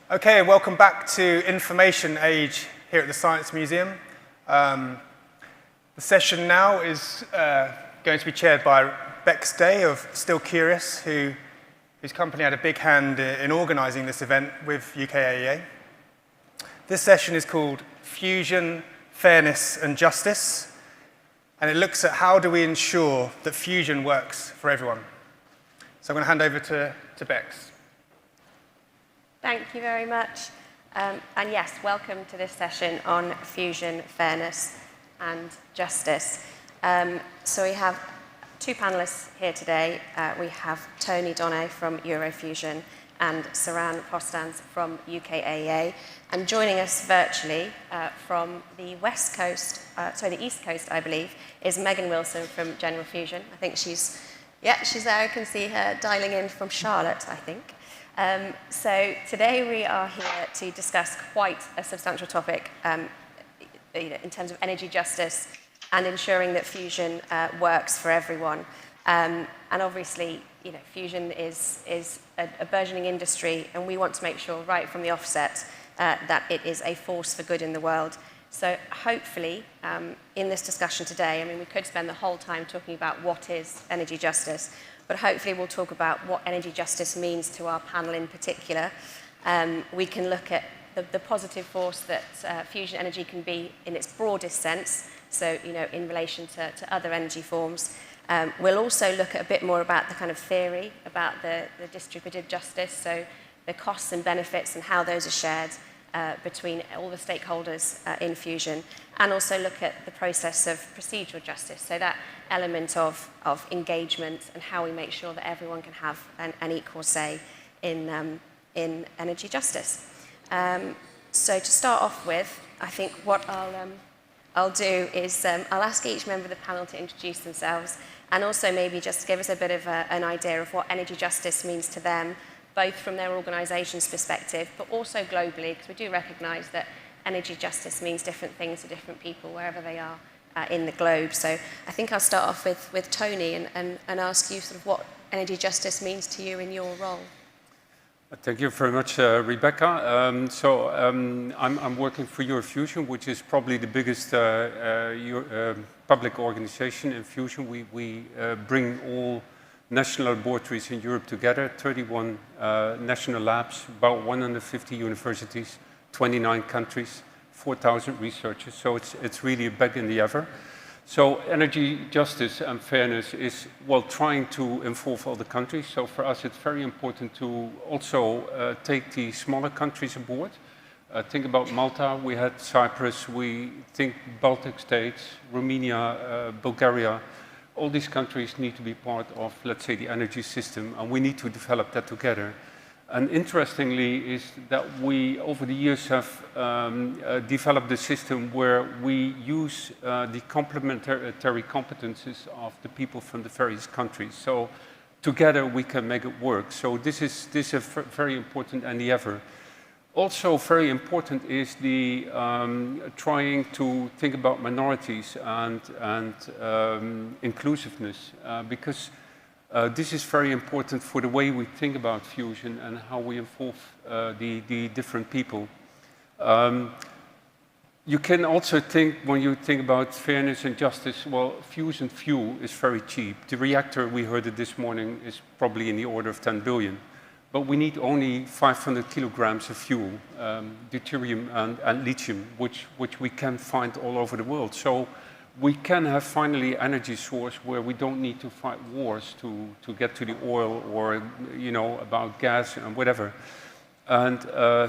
Okay, welcome back to Information Age here at the Science Museum. The session now is going to be chaired by Bex Day of Still Curious, whose company had a big hand in organising this event with UKAEA. This session is called Fusion, Fairness and Justice, and it looks at how do we ensure that fusion works for everyone. So I'm going to hand over to Bex. Thank you very much. And yes, welcome to this session on fusion, fairness and justice. So we have two panelists here today. We have Donné from EUROfusion and Saranne Postans from UKAEA. And joining us virtually from the the East Coast, I believe, is Megan Wilson from General Fusion. I think she's there. I can see her dialing in from Charlotte, I think. So today we are here to discuss quite a substantial topic in terms of energy justice and ensuring that fusion works for everyone. And obviously, fusion is a burgeoning industry, and we want to make sure right from the offset that it is a force for good in the world. So hopefully, in this discussion today, we could spend the whole time talking about what is energy justice, but hopefully we'll talk about what energy justice means to our panel in particular. We can look at the positive force that fusion energy can be in its broadest sense, so in relation to other energy forms. We'll also look at a bit more about the kind of theory about the distributive justice, so the costs and benefits and how those are shared between all the stakeholders in fusion, and also look at the process of procedural justice, so that element of engagement and how we make sure that everyone can have an equal say in energy justice. So to start off with, I think what I'll do is I'll ask each member of the panel to introduce themselves, and also maybe just give us a bit of an idea of what energy justice means to them, both from their organisation's perspective, but also globally, because we do recognise that energy justice means different things to different people wherever they are in the globe. So I think I'll start off with Tony and ask you sort of what energy justice means to you in your role. Thank you very much, Rebecca. I'm working for EUROfusion, which is probably the biggest public organization in fusion. We bring all national laboratories in Europe together, 31 national labs, about 150 universities, 29 countries, 4,000 researchers. So it's really back in the ever. So energy justice and fairness is, trying to involve all the countries. So for us, it's very important to also take the smaller countries aboard. Think about Malta, we had Cyprus, we think Baltic states, Romania, Bulgaria. All these countries need to be part of, let's say, the energy system, and we need to develop that together. And interestingly is that we, over the years, have developed a system where we use the complementary competences of the people from the various countries. So together we can make it work. So this is very important endeavor. Also very important is the trying to think about minorities and inclusiveness, because this is very important for the way we think about fusion and how we involve the different people. You can also think, when you think about fairness and justice, fusion fuel is very cheap. The reactor, we heard it this morning, is probably in the order of 10 billion. But we need only 500 kilograms of fuel, deuterium and lithium, which we can find all over the world. So we can have finally energy source where we don't need to fight wars to get to the oil or, about gas and whatever. And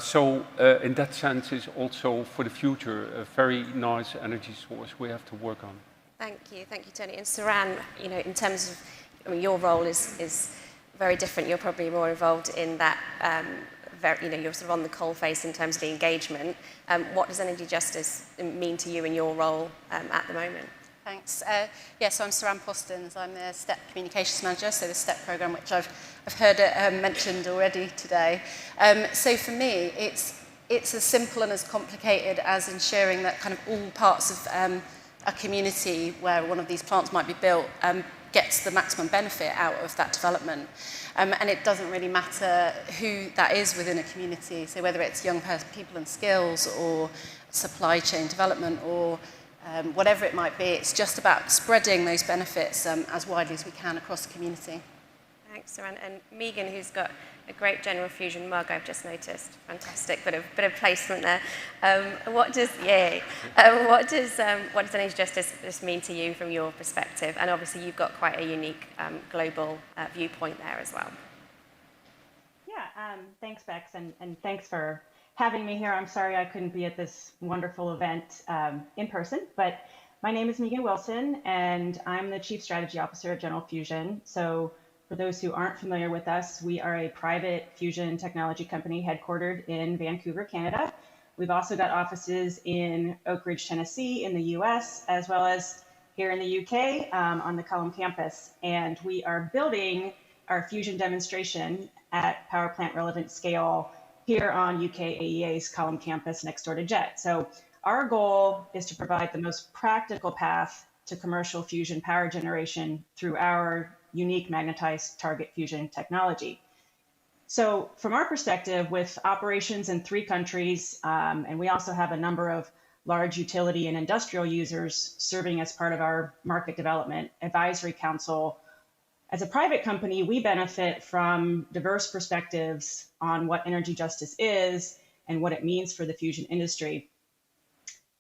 so in that sense is also for the future a very nice energy source we have to work on. Thank you, Tony. And Saranne, in terms of, your role is very different. You're probably more involved in that, you're sort of on the coalface in terms of the engagement. What does energy justice mean to you in your role at the moment? Thanks. So I'm Saranne Postans. I'm the STEP Communications Manager, so the STEP programme, which I've heard mentioned already today. So for me, it's as simple and as complicated as ensuring that kind of all parts of a community where one of these plants might be built gets the maximum benefit out of that development. And it doesn't really matter who that is within a community, so whether it's young people and skills or supply chain development or whatever it might be, it's just about spreading those benefits as widely as we can across the community. Thanks, Saranne. And Megan, who's got a great General Fusion mug, I've just noticed. Fantastic, bit of placement there. What does energy justice mean to you from your perspective? And obviously, you've got quite a unique global viewpoint there as well. Yeah, thanks, Bex, and thanks for having me here. I'm sorry I couldn't be at this wonderful event in person, but my name is Megan Wilson, and I'm the Chief Strategy Officer at General Fusion. So for those who aren't familiar with us, we are a private fusion technology company headquartered in Vancouver, Canada. We've also got offices in Oak Ridge, Tennessee in the US, as well as here in the UK on the Cullum campus. And we are building our fusion demonstration at power plant relevant scale here on UKAEA's Cullum campus next door to JET. So our goal is to provide the most practical path to commercial fusion power generation through our unique magnetized target fusion technology. So from our perspective, with operations in 3 countries, and we also have a number of large utility and industrial users serving as part of our market development advisory council, as a private company, we benefit from diverse perspectives on what energy justice is and what it means for the fusion industry.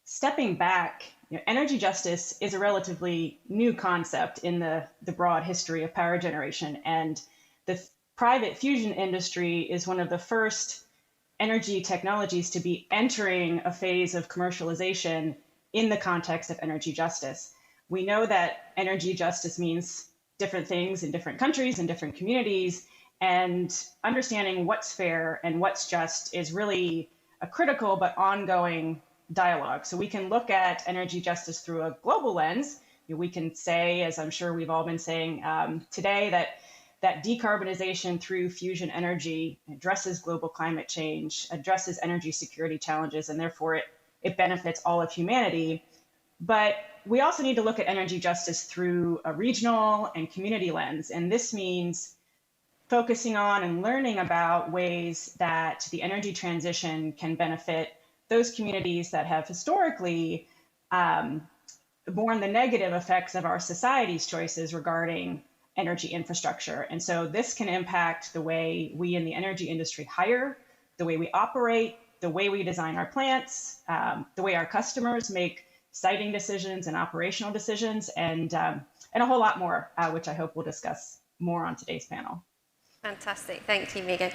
Stepping back, energy justice is a relatively new concept in the broad history of power generation, and the private fusion industry is one of the first energy technologies to be entering a phase of commercialization in the context of energy justice. We know that energy justice means different things in different countries and different communities, and understanding what's fair and what's just is really a critical but ongoing dialogue. So we can look at energy justice through a global lens. We can say, as I'm sure we've all been saying today, that decarbonization through fusion energy addresses global climate change, addresses energy security challenges, and therefore it benefits all of humanity. But we also need to look at energy justice through a regional and community lens. And this means focusing on and learning about ways that the energy transition can benefit those communities that have historically borne the negative effects of our society's choices regarding energy infrastructure. And so this can impact the way we in the energy industry hire, the way we operate, the way we design our plants, the way our customers make siting decisions and operational decisions, and a whole lot more, which I hope we'll discuss more on today's panel. Fantastic, thank you, Megan.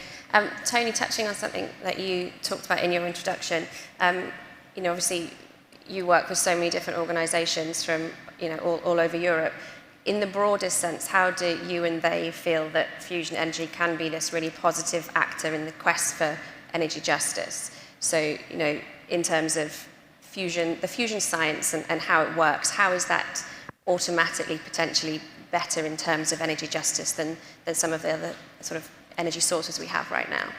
Tony, touching on something that you talked about in your introduction, obviously you work with so many different organisations from all over Europe. In the broadest sense, how do you and they feel that fusion energy can be this really positive actor in the quest for energy justice? So, in terms of fusion, the fusion science and how it works, how is that automatically potentially better in terms of energy justice than some of the other sort of energy sources we have right now?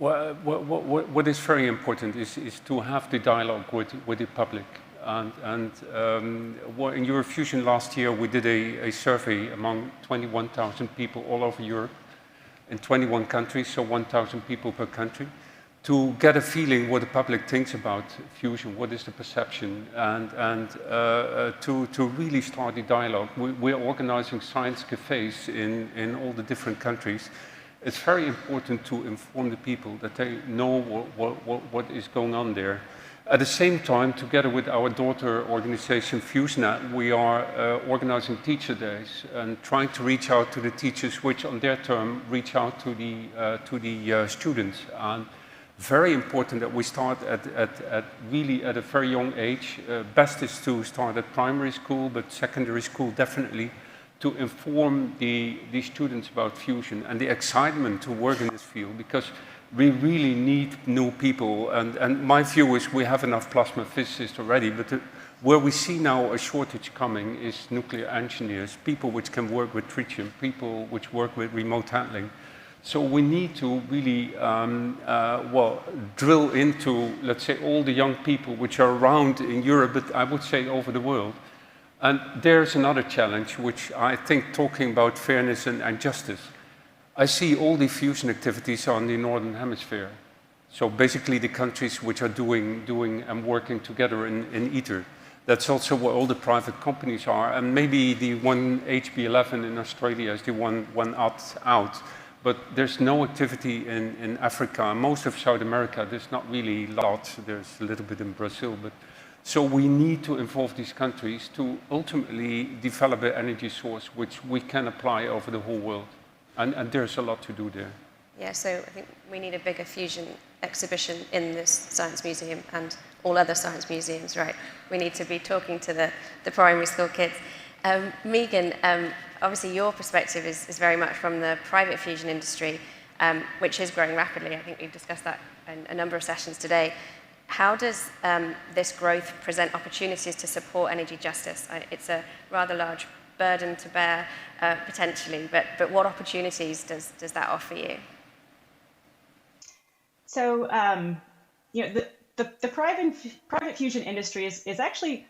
Well, what is very important is to have the dialogue with the public. And in EUROfusion last year, we did a survey among 21,000 people all over Europe in 21 countries, so 1,000 people per country, to get a feeling what the public thinks about fusion, what is the perception, and to really start the dialogue. We're organizing science cafes in all the different countries. It's very important to inform the people that they know what is going on there. At the same time, together with our daughter organization FUSION, we are organizing teacher days and trying to reach out to the teachers, which on their term reach out to the students. And very important that we start at really at a very young age. Best is to start at primary school, but secondary school definitely, to inform the students about fusion and the excitement to work in this field, because we really need new people. And my view is we have enough plasma physicists already, but where we see now a shortage coming is nuclear engineers, people which can work with tritium, people which work with remote handling. So we need to really, drill into, let's say, all the young people which are around in Europe, but I would say over the world, And there's another challenge, which I think, talking about fairness and justice, I see all the fusion activities on the Northern Hemisphere. So basically the countries which are doing and working together in ITER. That's also where all the private companies are, and maybe the one HB11 in Australia is the one out. But there's no activity in Africa. Most of South America, there's not really a lot. There's a little bit in Brazil. So we need to involve these countries to ultimately develop an energy source which we can apply over the whole world. And there's a lot to do there. Yeah, so I think we need a bigger fusion exhibition in this science museum and all other science museums, right? We need to be talking to the primary school kids. Megan, obviously your perspective is very much from the private fusion industry, which is growing rapidly. I think we've discussed that in a number of sessions today. How does this growth present opportunities to support energy justice? It's a rather large burden to bear, potentially, but what opportunities does that offer you? So, the private fusion industry is actually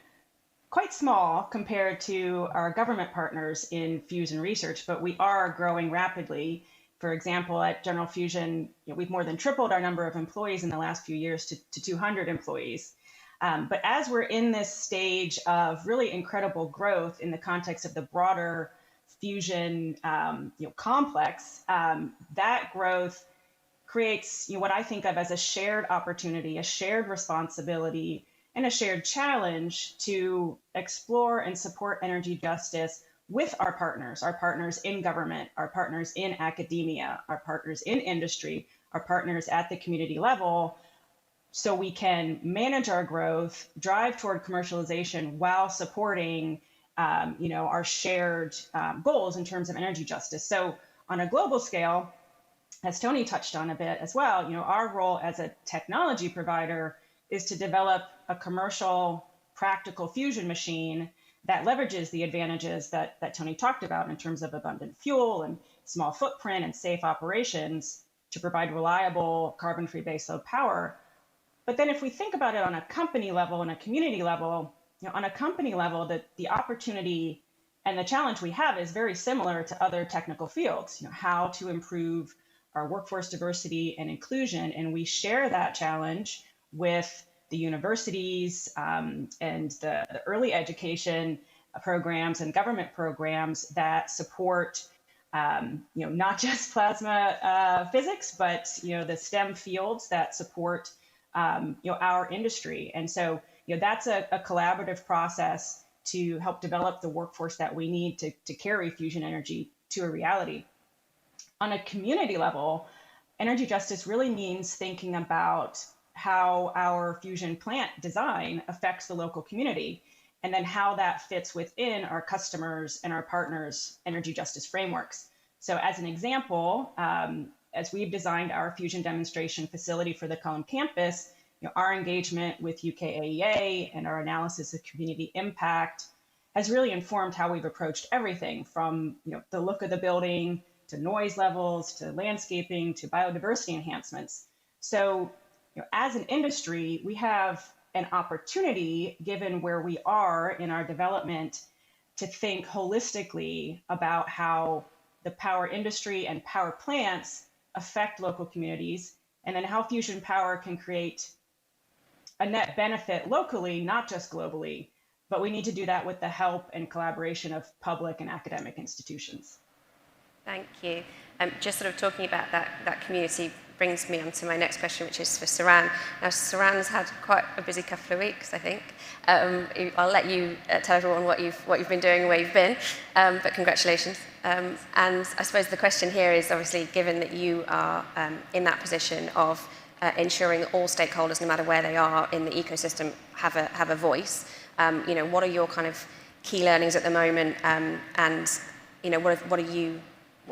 quite small compared to our government partners in fusion research, but we are growing rapidly. For example, at General Fusion, we've more than tripled our number of employees in the last few years to 200 employees. But as we're in this stage of really incredible growth in the context of the broader fusion complex, that growth creates what I think of as a shared opportunity, a shared responsibility, and a shared challenge to explore and support energy justice with our partners in government, our partners in academia, our partners in industry, our partners at the community level, so we can manage our growth, drive toward commercialization while supporting our shared goals in terms of energy justice. So on a global scale, as Tony touched on a bit as well, our role as a technology provider is to develop a commercial, practical fusion machine that leverages the advantages that Tony talked about in terms of abundant fuel and small footprint and safe operations to provide reliable carbon-free baseload power. But then if we think about it on a company level and a community level, on a company level, the opportunity and the challenge we have is very similar to other technical fields, how to improve our workforce diversity and inclusion. And we share that challenge with the universities and the early education programs and government programs that support not just plasma physics, but the STEM fields that support our industry. And so that's a collaborative process to help develop the workforce that we need to carry fusion energy to a reality. On a community level, energy justice really means thinking about how our fusion plant design affects the local community, and then how that fits within our customers and our partners' energy justice frameworks. So as an example, as we've designed our fusion demonstration facility for the Culham campus, our engagement with UKAEA and our analysis of community impact has really informed how we've approached everything from the look of the building to noise levels, to landscaping, to biodiversity enhancements. So as an industry, we have an opportunity, given where we are in our development, to think holistically about how the power industry and power plants affect local communities, and then how fusion power can create a net benefit locally, not just globally. But we need to do that with the help and collaboration of public and academic institutions. Thank you. Just sort of talking about that community brings me on to my next question, which is for Saranne. Now, Saranne's had quite a busy couple of weeks, I think. I'll let you tell everyone what you've been doing and where you've been, but congratulations. And I suppose the question here is, obviously, given that you are in that position of ensuring that all stakeholders, no matter where they are in the ecosystem, have a voice, what are your kind of key learnings at the moment, and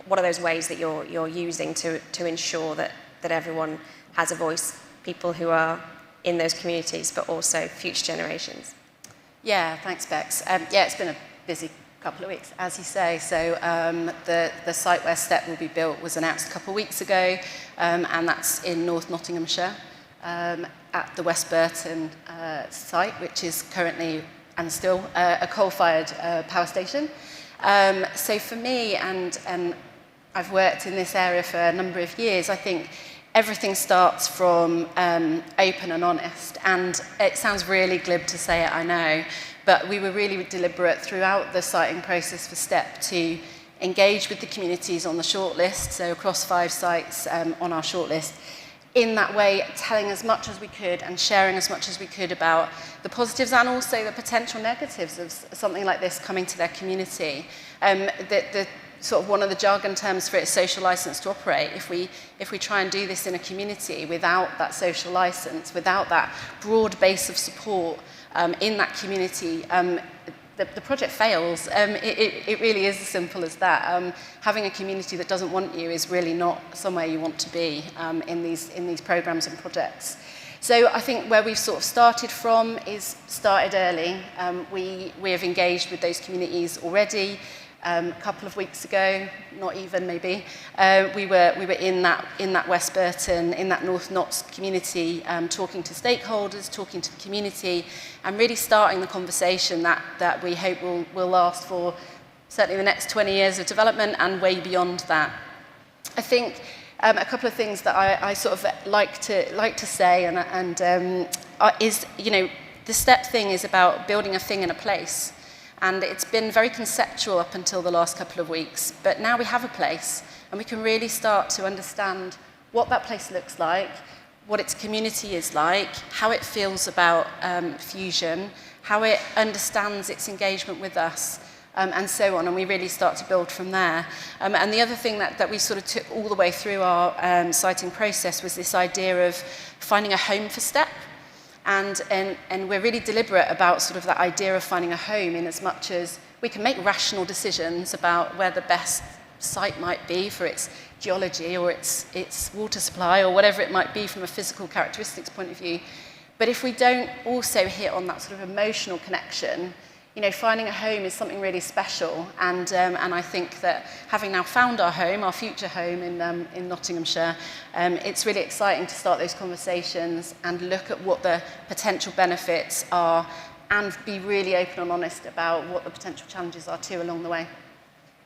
what are those ways that you're using to ensure that everyone has a voice, people who are in those communities, but also future generations? Yeah, thanks, Bex. It's been a busy couple of weeks, as you say. So the site where STEP will be built was announced a couple of weeks ago, and that's in North Nottinghamshire at the West Burton site, which is currently still a coal-fired power station. So for me, and I've worked in this area for a number of years, I think everything starts from open and honest. And it sounds really glib to say it, I know, but we were really deliberate throughout the siting process for STEP to engage with the communities on the shortlist, so across 5 sites on our shortlist. In that way, telling as much as we could and sharing as much as we could about the positives and also the potential negatives of something like this coming to their community. The sort of one of the jargon terms for it is social license to operate. If we try and do this in a community without that social license, without that broad base of support in that community, the project fails. It really is as simple as that. Having a community that doesn't want you is really not somewhere you want to be in these programs and projects. So I think where we've sort of started from is started early. We have engaged with those communities already. A couple of weeks ago, not even maybe, we were in that West Burton, in that North Notts community, talking to stakeholders, talking to the community, and really starting the conversation that we hope will last for certainly the next 20 years of development and way beyond that. I think a couple of things that I sort of like to say is, you know, the STEP thing is about building a thing in a place. And it's been very conceptual up until the last couple of weeks. But now we have a place, and we can really start to understand what that place looks like, what its community is like, how it feels about fusion, how it understands its engagement with us, and so on. And we really start to build from there. And the other thing that we sort of took all the way through our siting process was this idea of finding a home for STEP. And we're really deliberate about sort of that idea of finding a home in as much as we can make rational decisions about where the best site might be for its geology or its water supply or whatever it might be from a physical characteristics point of view. But if we don't also hit on that sort of emotional connection, you know, finding a home is something really special. And I think that having now found our home, our future home in Nottinghamshire, it's really exciting to start those conversations and look at what the potential benefits are and be really open and honest about what the potential challenges are too along the way.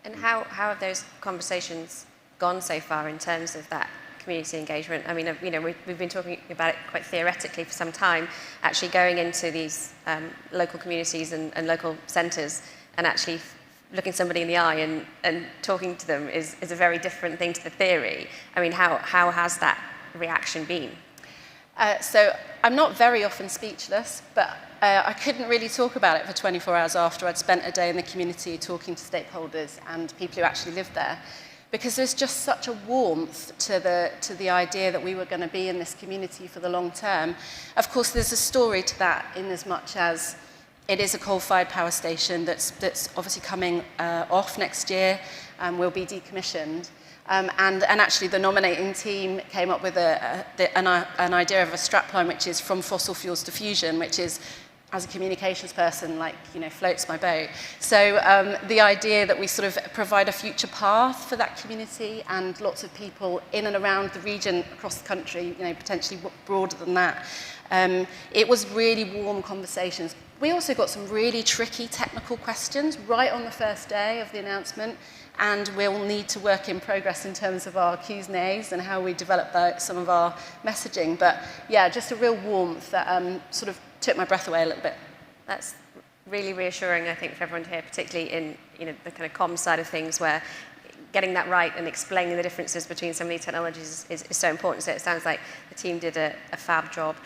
And how have those conversations gone so far in terms of that community engagement? I mean, you know, we've been talking about it quite theoretically for some time. Actually going into these local communities and local centres and actually looking somebody in the eye and talking to them is a very different thing to the theory. I mean, how has that reaction been? So I'm not very often speechless, but I couldn't really talk about it for 24 hours after I'd spent a day in the community talking to stakeholders and people who actually lived there. Because there's just such a warmth to the idea that we were going to be in this community for the long term. Of course, there's a story to that in as much as it is a coal-fired power station that's obviously coming off next year and will be decommissioned. And actually, the nominating team came up with an idea of a strapline, which is from fossil fuels to fusion, which is, as a communications person, like, you know, floats my boat. So the idea that we sort of provide a future path for that community and lots of people in and around the region across the country, you know, potentially broader than that. It was really warm conversations. We also got some really tricky technical questions right on the first day of the announcement, and we'll need to work in progress in terms of our Q's and A's and how we develop some of our messaging. But yeah, just a real warmth that sort of took my breath away a little bit. That's really reassuring, I think, for everyone here, particularly in, you know, the kind of comms side of things, where getting that right and explaining the differences between some of these technologies is so important. So it sounds like the team did a fab job.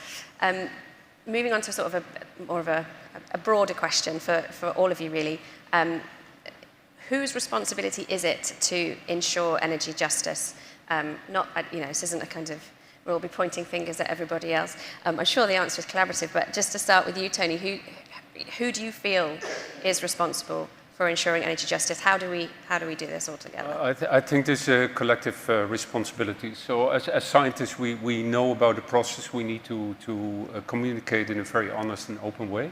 Moving on to sort of more of a broader question for all of you, really. Whose responsibility is it to ensure energy justice? Not, you know, this isn't a kind of, we'll be pointing fingers at everybody else. I'm sure the answer is collaborative, but just to start with you, Tony, who do you feel is responsible for ensuring energy justice? How do we do this all together? I think there's a collective responsibility. So as scientists, we know about the process. We need to communicate in a very honest and open way.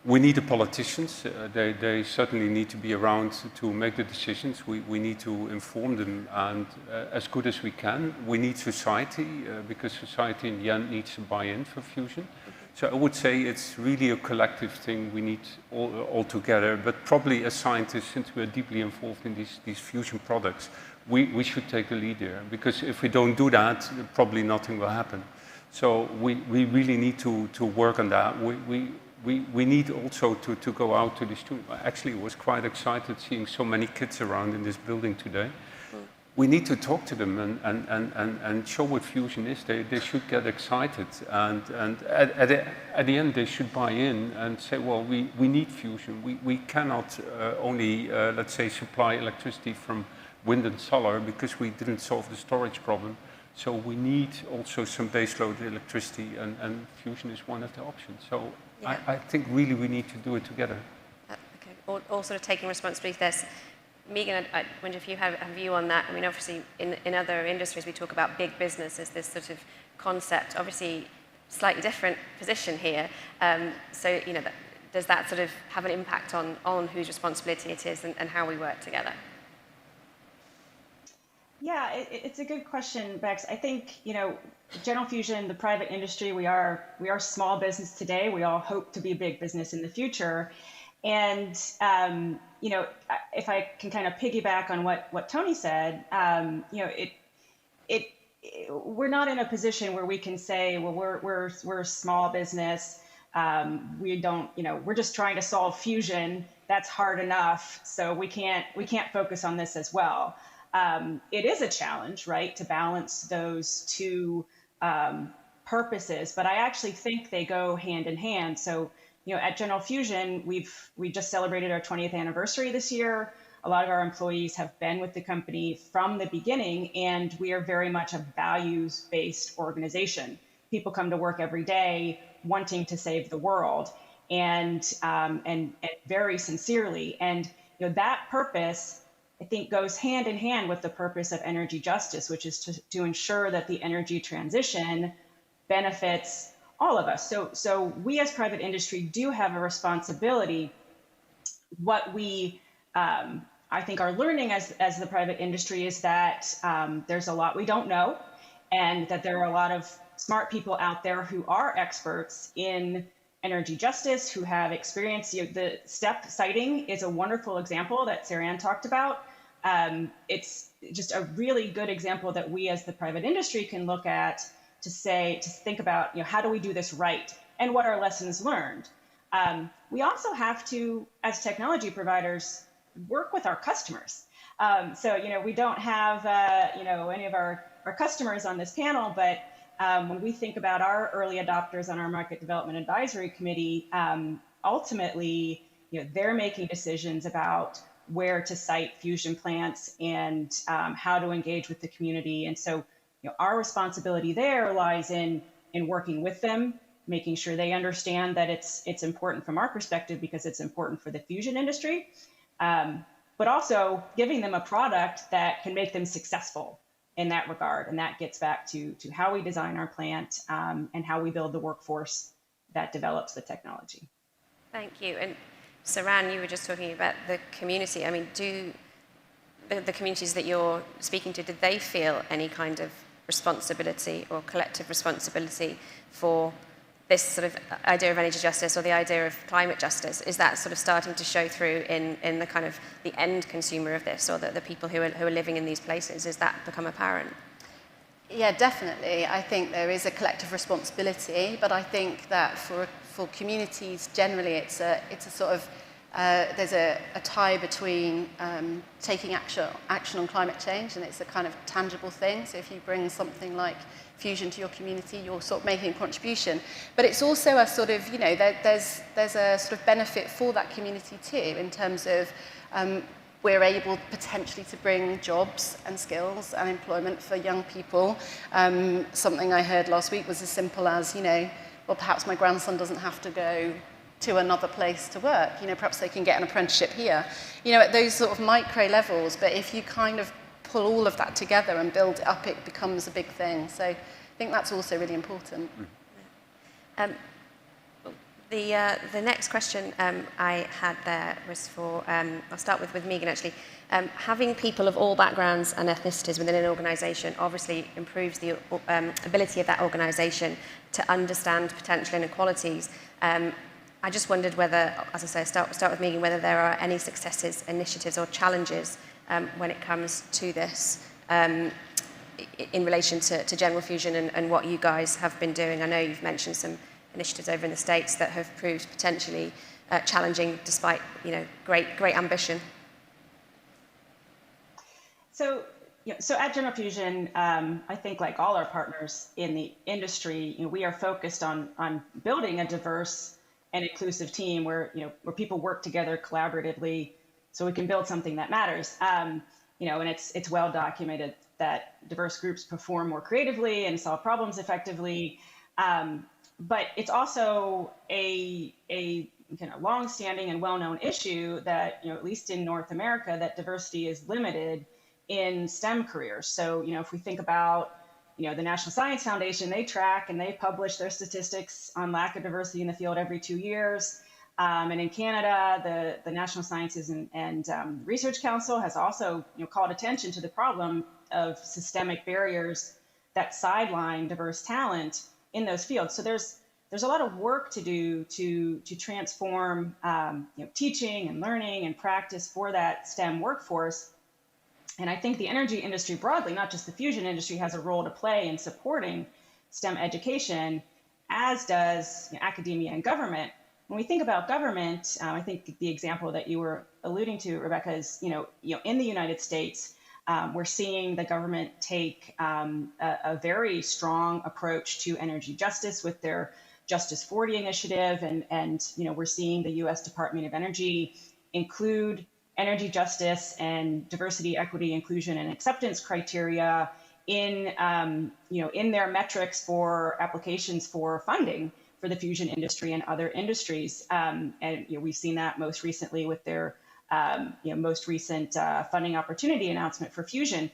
We need the politicians. They certainly need to be around to make the decisions. We need to inform them, and as good as we can. We need society, because society in the end needs to buy in for fusion. So I would say it's really a collective thing we need all together, but probably as scientists, since we're deeply involved in these fusion products, we should take the lead here, because if we don't do that, probably nothing will happen. So we really need to work on that. We need also to go out to the students. Actually, I was quite excited seeing so many kids around in this building today. We need to talk to them and show what fusion is. They should get excited, and at the end they should buy in and say, well, we need fusion. We cannot only, let's say, supply electricity from wind and solar, because we didn't solve the storage problem. So we need also some baseload electricity, and fusion is one of the options. So yeah. I think really we need to do it together. Okay, all sort of taking responsibility for this. Megan, I wonder if you have a view on that. I mean, obviously, in other industries, we talk about big business as this sort of concept. Obviously, slightly different position here. So, you know, does that sort of have an impact on whose responsibility it is and how we work together? Yeah, it's a good question, Bex. I think, you know, General Fusion, the private industry, we are small business today. We all hope to be big business in the future. And, you know, if I can kind of piggyback on what Tony said, you know, we're not in a position where we can say, well, we're a small business. We don't, you know, we're just trying to solve fusion. That's hard enough. So we can't focus on this as well. It is a challenge, right, to balance those two purposes, but I actually think they go hand in hand. So, you know, at General Fusion, we just celebrated our 20th anniversary this year. A lot of our employees have been with the company from the beginning, and we are very much a values-based organization. People come to work every day wanting to save the world, and very sincerely. And you know, that purpose, I think, goes hand in hand with the purpose of energy justice, which is to ensure that the energy transition benefits all of us. So we as private industry do have a responsibility. What we, I think, are learning as the private industry is that there's a lot we don't know, and that there are a lot of smart people out there who are experts in energy justice, who have experience. You know, the STEP siting is a wonderful example that Saranne talked about. It's just a really good example that we as the private industry can look at to think about, you know, how do we do this right, and what are lessons learned. We also have to, as technology providers, work with our customers. So, you know, we don't have, you know, any of our customers on this panel, but when we think about our early adopters on our Market Development Advisory Committee, ultimately, you know, they're making decisions about where to site fusion plants and how to engage with the community. And so, you know, our responsibility there lies in working with them, making sure they understand that it's important from our perspective because it's important for the fusion industry, but also giving them a product that can make them successful in that regard. And that gets back to how we design our plant and how we build the workforce that develops the technology. Thank you. And Saranne, you were just talking about the community. I mean, do the communities that you're speaking to, did they feel any kind of responsibility or collective responsibility for this sort of idea of energy justice or the idea of climate justice? Is that sort of starting to show through in the kind of the end consumer of this, or the people who are living in these places? Is that become apparent? Yeah, definitely. I think there is a collective responsibility, but I think that for communities generally, it's a sort of there's a tie between taking action on climate change, and it's a kind of tangible thing. So if you bring something like fusion to your community, you're sort of making a contribution. But it's also a sort of, you know, there's a sort of benefit for that community too, in terms of we're able potentially to bring jobs and skills and employment for young people. Something I heard last week was as simple as, you know, well, perhaps my grandson doesn't have to go to another place to work. You know, perhaps they can get an apprenticeship here. You know, at those sort of micro levels, but if you kind of pull all of that together and build it up, it becomes a big thing. So I think that's also really important. The next question I had there was for, I'll start with Megan actually. Having people of all backgrounds and ethnicities within an organisation obviously improves the ability of that organisation to understand potential inequalities. I just wondered whether, as I say, start with Megan, whether there are any successes, initiatives or challenges when it comes to this in relation to General Fusion and what you guys have been doing. I know you've mentioned some initiatives over in the States that have proved potentially challenging despite, you know, great ambition. So at General Fusion, I think like all our partners in the industry, you know, we are focused on building a diverse and inclusive team where people work together collaboratively so we can build something that matters. You know, and it's well documented that diverse groups perform more creatively and solve problems effectively. But it's also a kind of long-standing and well-known issue that, you know, at least in North America, that diversity is limited in STEM careers. So, you know, if we think about, you know, the National Science Foundation, they track and they publish their statistics on lack of diversity in the field every 2 years. And in Canada, the National Sciences and Research Council has also, you know, called attention to the problem of systemic barriers that sideline diverse talent in those fields. So there's a lot of work to do to transform you know, teaching and learning and practice for that STEM workforce. And I think the energy industry broadly, not just the fusion industry, has a role to play in supporting STEM education, as does, you know, academia and government. When we think about government, I think the example that you were alluding to, Rebecca, is, you know, in the United States, we're seeing the government take a very strong approach to energy justice with their Justice 40 initiative, and you know, we're seeing the U.S. Department of Energy include energy justice and diversity, equity, inclusion, and acceptance criteria in you know, in their metrics for applications for funding for the fusion industry and other industries. And you know, we've seen that most recently with their you know, most recent funding opportunity announcement for fusion.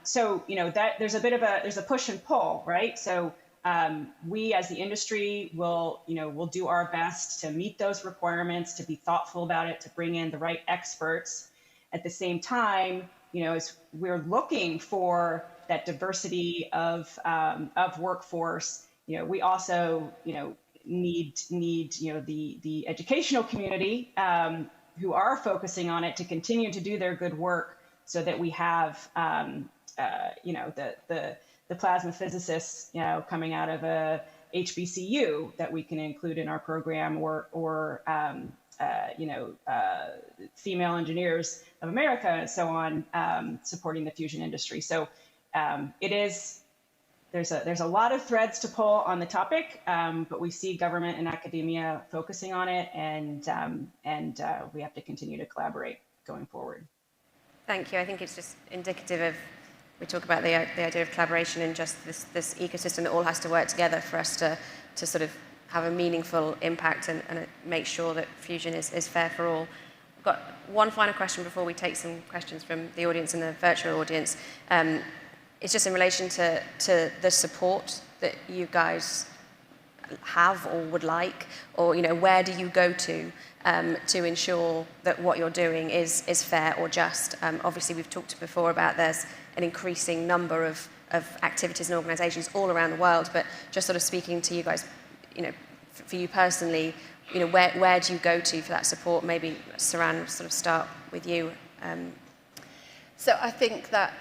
So, you know, that there's a push and pull, right? So we as the industry will do our best to meet those requirements, to be thoughtful about it, to bring in the right experts. At the same time, you know, as we're looking for that diversity of workforce, you know, we also, you know, need you know, the educational community who are focusing on it to continue to do their good work, so that we have you know, the plasma physicists, you know, coming out of a HBCU that we can include in our program, or you know, female engineers of America and so on, supporting the fusion industry. So there's a lot of threads to pull on the topic, but we see government and academia focusing on it, and we have to continue to collaborate going forward. Thank you. I think it's just indicative of, we talk about the idea of collaboration and just this ecosystem that all has to work together for us to sort of have a meaningful impact and make sure that fusion is fair for all. I've got one final question before we take some questions from the audience and the virtual audience. It's just in relation to the support that you guys have or would like, or, you know, where do you go to ensure that what you're doing is fair or just? Obviously, we've talked before about there's an increasing number of activities and organisations all around the world, but just sort of speaking to you guys, you know, for you personally, you know, where do you go to for that support? Maybe Saranne, sort of start with you. So I think that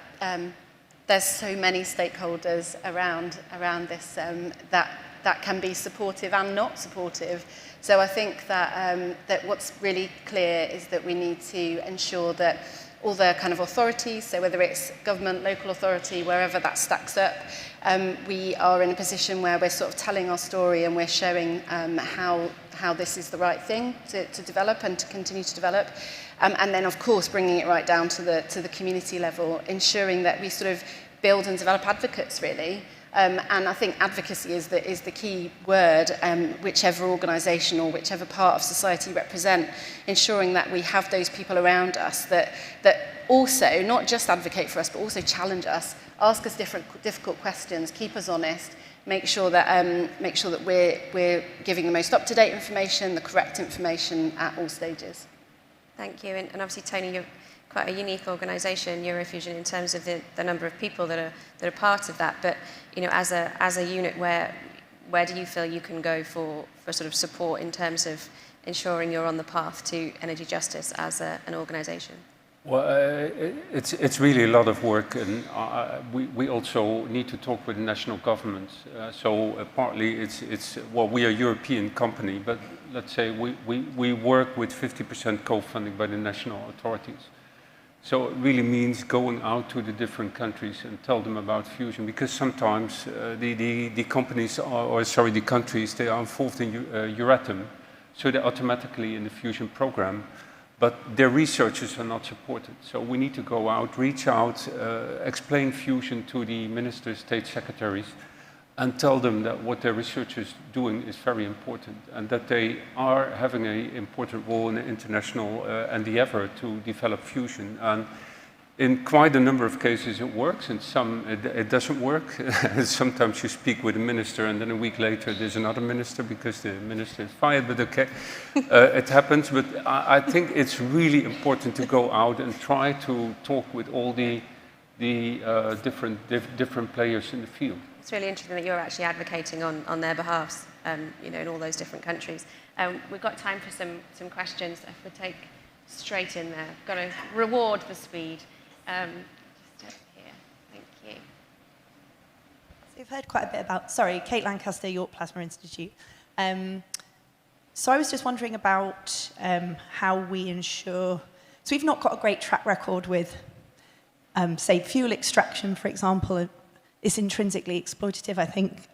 there's so many stakeholders around this that can be supportive and not supportive. So I think that that what's really clear is that we need to ensure that all the kind of authorities, so whether it's government, local authority, wherever that stacks up, we are in a position where we're sort of telling our story and we're showing how this is the right thing to develop and to continue to develop. And then, of course, bringing it right down to the community level, ensuring that we sort of build and develop advocates, really. And I think advocacy is the key word, whichever organisation or whichever part of society represent, ensuring that we have those people around us that also not just advocate for us, but also challenge us, ask us difficult questions, keep us honest, make sure that we're giving the most up-to-date information, the correct information at all stages. Thank you. And obviously, Tony, you're quite a unique organisation, EUROfusion, in terms of the number of people that are part of that. But as a unit, where do you feel you can go for sort of support in terms of ensuring you're on the path to energy justice as an organisation? Well, it's really a lot of work, and we also need to talk with the national governments. Partly it's well, we are a European company, but let's say we work with 50% co-funding by the national authorities. So it really means going out to the different countries and tell them about fusion, because sometimes the companies the countries, they are involved in Euratom, so they're automatically in the fusion program. But their researchers are not supported. So we need to go out, reach out, explain fusion to the ministers, state secretaries, and tell them that what their researchers are doing is very important, and that they are having an important role in the international endeavor to develop fusion. And in quite a number of cases it works, and some it doesn't work. Sometimes you speak with a minister and then a week later there's another minister because the minister is fired, but okay, it happens. But I think it's really important to go out and try to talk with all the different players in the field. It's really interesting that you're actually advocating on their behalves, in all those different countries. We've got time for some questions. If we take straight in there, got to reward the speed. Just here, thank you. So we've heard quite a bit about, Kate Lancaster, York Plasma Institute. So I was just wondering about how we ensure, so we've not got a great track record with, say, fuel extraction, for example. It's intrinsically exploitative, I think.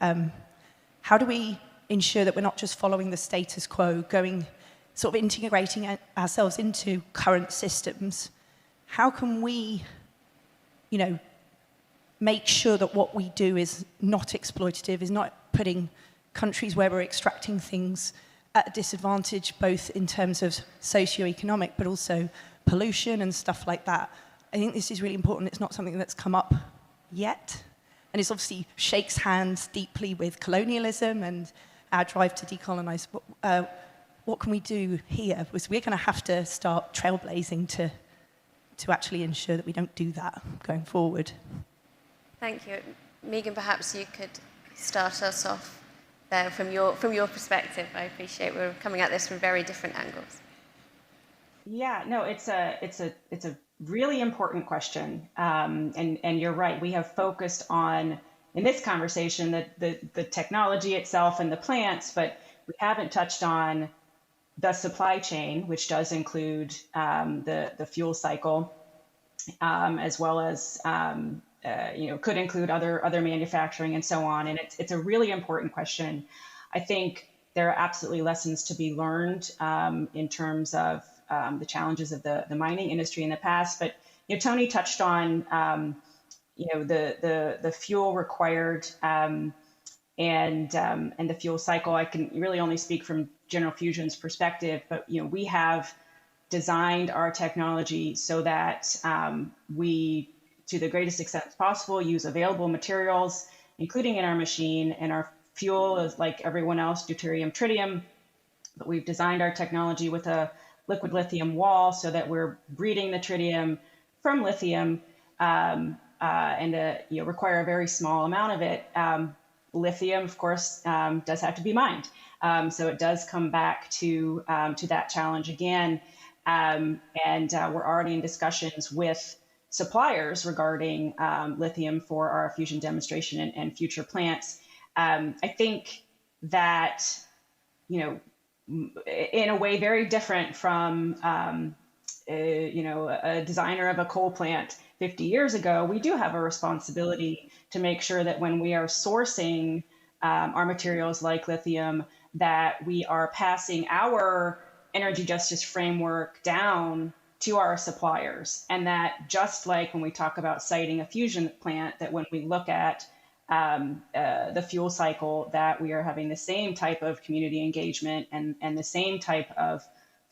How do we ensure that we're not just following the status quo, sort of integrating ourselves into current systems? How can we, make sure that what we do is not exploitative, is not putting countries where we're extracting things at a disadvantage, both in terms of socio-economic, but also pollution and stuff like that? I think this is really important. It's not something that's come up yet. And it obviously shakes hands deeply with colonialism and our drive to decolonize. What can we do here? Because we're going to have to start trailblazing to actually ensure that we don't do that going forward. Thank you. Megan, perhaps you could start us off there from your perspective. I appreciate we're coming at this from very different angles. Yeah, no, it's a really important question, and you're right. We have focused on, in this conversation, the technology itself and the plants, but we haven't touched on the supply chain, which does include the fuel cycle, as well as could include other manufacturing and so on. And it's a really important question. I think there are absolutely lessons to be learned in terms of the challenges of the mining industry in the past. But Tony touched on the fuel required and the fuel cycle. I can really only speak from General Fusion's perspective, but we have designed our technology so that we, to the greatest extent possible, use available materials, including in our machine. And our fuel is, like everyone else, deuterium, tritium, but we've designed our technology with a liquid lithium wall so that we're breeding the tritium from lithium and require a very small amount of it. Lithium, of course, does have to be mined. So it does come back to that challenge again. And we're already in discussions with suppliers regarding lithium for our fusion demonstration and future plants. I think that, in a way very different from, a designer of a coal plant 50 years ago, we do have a responsibility to make sure that when we are sourcing our materials like lithium, that we are passing our energy justice framework down to our suppliers. And that just like when we talk about siting a fusion plant, that when we look at the fuel cycle, that we are having the same type of community engagement and the same type of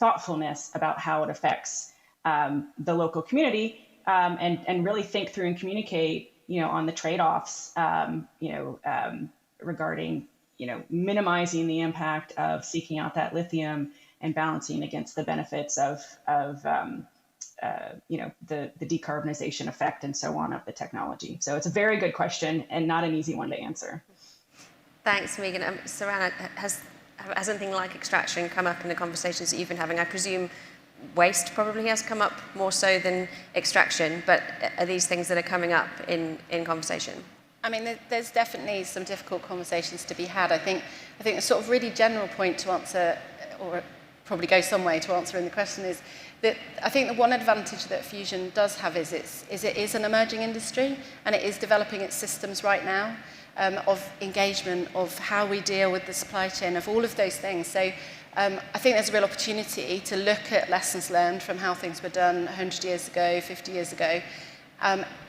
thoughtfulness about how it affects the local community, and really think through and communicate, on the trade-offs, regarding, minimizing the impact of seeking out that lithium and balancing against the benefits of the decarbonization effect and so on of the technology. So it's a very good question and not an easy one to answer. Thanks, Megan. Saranne, has anything like extraction come up in the conversations that you've been having? I presume waste probably has come up more so than extraction, but are these things that are coming up in conversation? I mean, there's definitely some difficult conversations to be had. I think the sort of really general point to answer, or probably go some way to answering the question, is that I think the one advantage that fusion does have is it is an emerging industry, and it is developing its systems right now of engagement, of how we deal with the supply chain, of all of those things. So I think there's a real opportunity to look at lessons learned from how things were done 100 years ago, 50 years ago,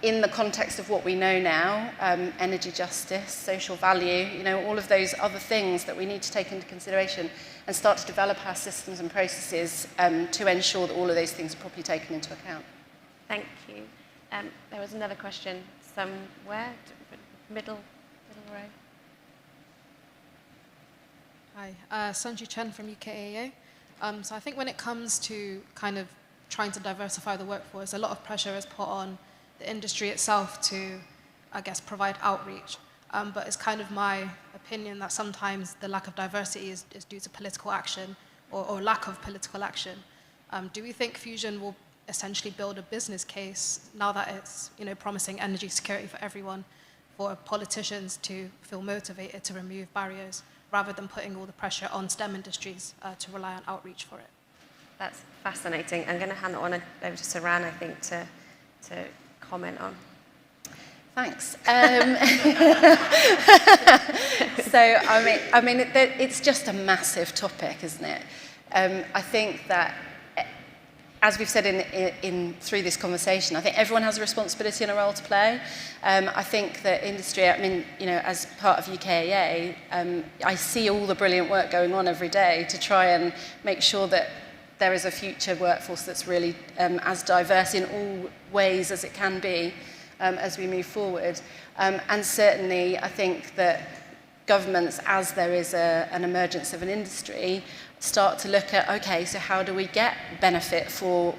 in the context of what we know now, energy justice, social value, all of those other things that we need to take into consideration and start to develop our systems and processes to ensure that all of those things are properly taken into account. Thank you. There was another question somewhere, middle row. Hi, Sanju Chen from UKAEA. So I think when it comes to kind of trying to diversify the workforce, a lot of pressure is put on the industry itself to, I guess, provide outreach. But it's kind of my opinion that sometimes the lack of diversity is due to political action or lack of political action. Do we think fusion will essentially build a business case now that it's promising energy security for everyone, for politicians to feel motivated to remove barriers rather than putting all the pressure on STEM industries to rely on outreach for it? That's fascinating. I'm going to hand it on over to Saranne, I think, to comment on. Thanks. So, I mean, it's just a massive topic, isn't it? I think that, as we've said through this conversation, I think everyone has a responsibility and a role to play. I think that industry, as part of UKAEA, I see all the brilliant work going on every day to try and make sure that there is a future workforce that's really as diverse in all ways as it can be as we move forward. And certainly, I think that governments, as there is an emergence of an industry, start to look at, okay, so how do we get benefit for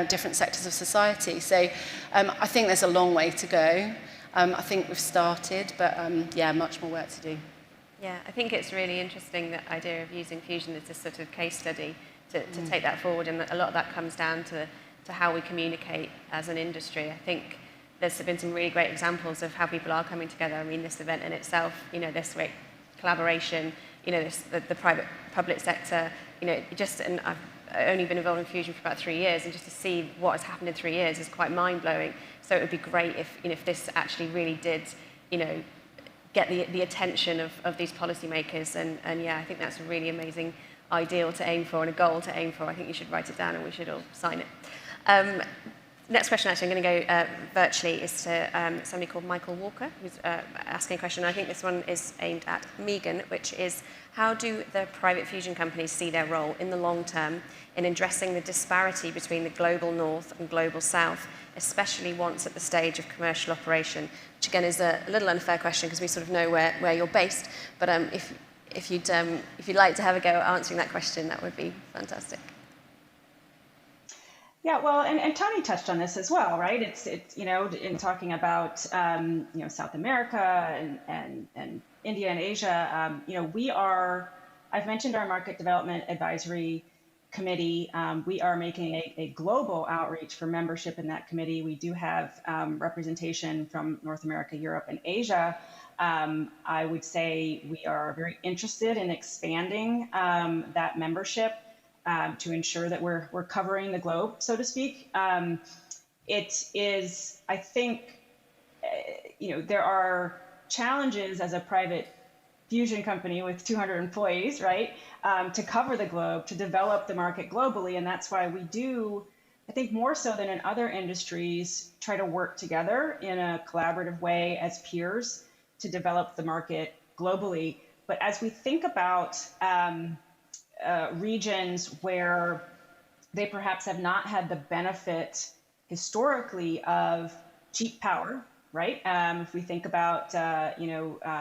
different sectors of society? So I think there's a long way to go. I think we've started, but much more work to do. Yeah, I think it's really interesting, that idea of using fusion as a sort of case study to take that forward, and a lot of that comes down to how we communicate as an industry. I think there's been some really great examples of how people are coming together. I mean, this event in itself, this great collaboration, the private public sector, and I've only been involved in fusion for about 3 years, and just to see what has happened in 3 years is quite mind-blowing. So it would be great if this actually really did, get the attention of these policymakers, and I think that's a really amazing ideal to aim for and a goal to aim for. I think you should write it down and we should all sign it. Next question, actually, I'm going to go virtually, is to somebody called Michael Walker, who's asking a question. I think this one is aimed at Megan, which is, how do the private fusion companies see their role in the long term in addressing the disparity between the global north and global south, especially once at the stage of commercial operation? Which, again, is a little unfair question because we sort of know where you're based, but if you'd like to have a go at answering that question, that would be fantastic. Yeah, well, and Tony touched on this as well, right? It's in talking about South America and India and Asia. I've mentioned our Market Development Advisory Committee. We are making a global outreach for membership in that committee. We do have representation from North America, Europe, and Asia. I would say we are very interested in expanding that membership to ensure that we're covering the globe, so to speak. It is, I think, there are challenges as a private fusion company with 200 employees, right, to cover the globe, to develop the market globally, and that's why we do, I think more so than in other industries, try to work together in a collaborative way as peers to develop the market globally. But as we think about regions where they perhaps have not had the benefit historically of cheap power, right? If we think about,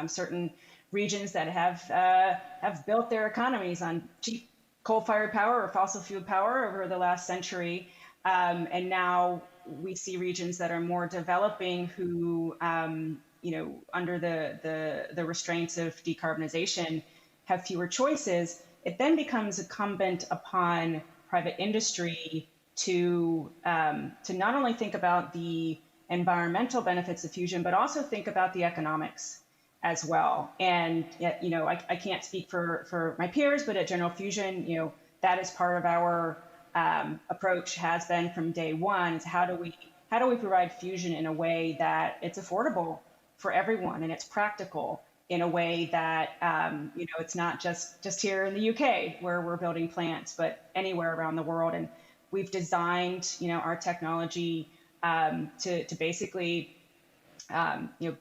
certain regions that have built their economies on cheap coal-fired power or fossil fuel power over the last century, and now we see regions that are more developing who, under the restraints of decarbonization, have fewer choices. It then becomes incumbent upon private industry to not only think about the environmental benefits of fusion, but also think about the economics as well. And I can't speak for my peers, but at General Fusion, that is part of our approach, has been from day one. Is how do we provide fusion in a way that it's affordable for everyone and it's practical in a way that it's not just here in the UK where we're building plants, but anywhere around the world. And we've designed our technology to basically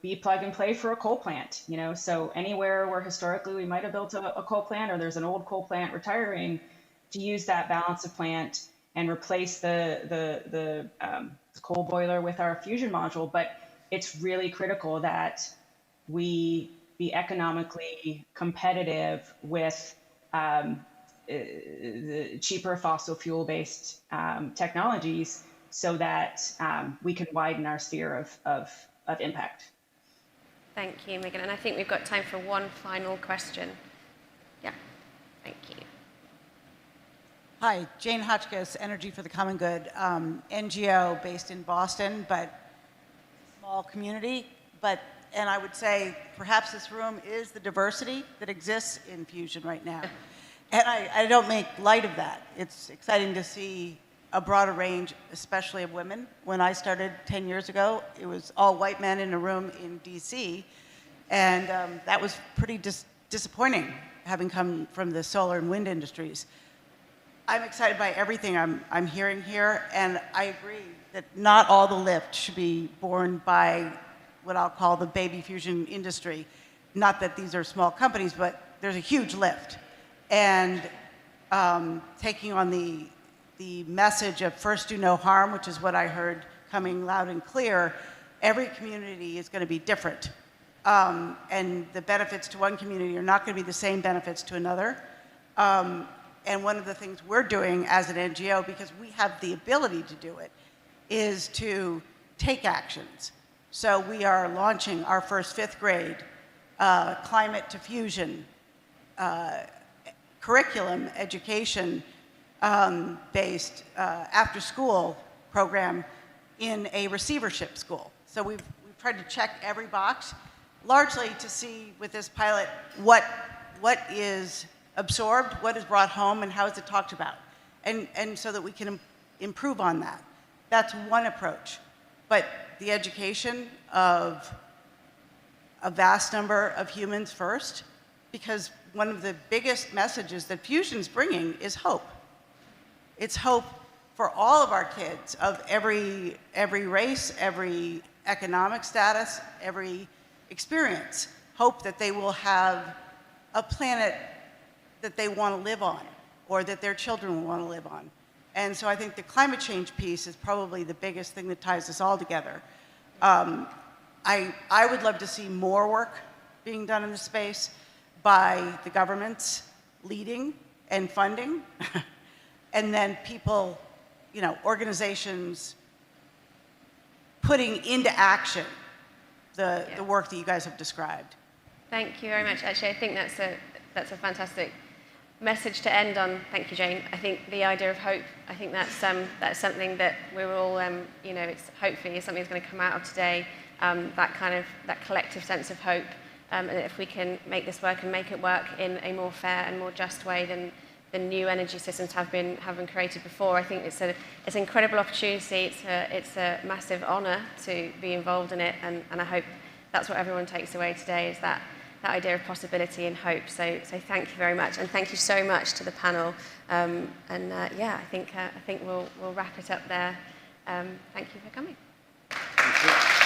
be plug and play for a coal plant. So anywhere where historically we might have built a coal plant, or there's an old coal plant retiring, to use that balance of plant and replace the coal boiler with our fusion module. But it's really critical that we be economically competitive with the cheaper fossil fuel-based technologies, so that we can widen our sphere of impact. Thank you, Megan. And I think we've got time for one final question. Yeah, thank you. Hi, Jane Hotchkiss, Energy for the Common Good, NGO based in Boston, but small community. And I would say perhaps this room is the diversity that exists in fusion right now. And I don't make light of that. It's exciting to see a broader range, especially of women. When I started 10 years ago, it was all white men in a room in DC, and that was pretty disappointing, having come from the solar and wind industries. I'm excited by everything I'm hearing here, and I agree that not all the lift should be borne by what I'll call the baby fusion industry. Not that these are small companies, but there's a huge lift. And taking on the message of first do no harm, which is what I heard coming loud and clear, every community is going to be different. And the benefits to one community are not going to be the same benefits to another. And one of the things we're doing as an NGO, because we have the ability to do it, is to take actions. So we are launching our first 5th grade climate to fusion curriculum education based after school program in a receivership school. So we've tried to check every box, largely to see with this pilot what is absorbed, what is brought home, and how is it talked about, and so that we can improve on that. That's one approach. But the education of a vast number of humans first, because one of the biggest messages that fusion's bringing is hope. It's hope for all of our kids of every race, every economic status, every experience. Hope that they will have a planet that they want to live on, or that their children will want to live on. And so I think the climate change piece is probably the biggest thing that ties us all together. I would love to see more work being done in this space by the governments leading and funding, and then people, organizations putting into action the work that you guys have described. Thank you very much. Actually, I think that's a fantastic message to end on. Thank you, Jane. I think the idea of hope, I think that's something that we're all, it's hopefully is something that's going to come out of today, that collective sense of hope. And if we can make this work and make it work in a more fair and more just way than the new energy systems have been created before, I think it's an incredible opportunity. It's a massive honour to be involved in it, and I hope that's what everyone takes away today, is that idea of possibility and hope. So thank you very much, and thank you so much to the panel. I think we'll wrap it up there. Thank you for coming. Thank you.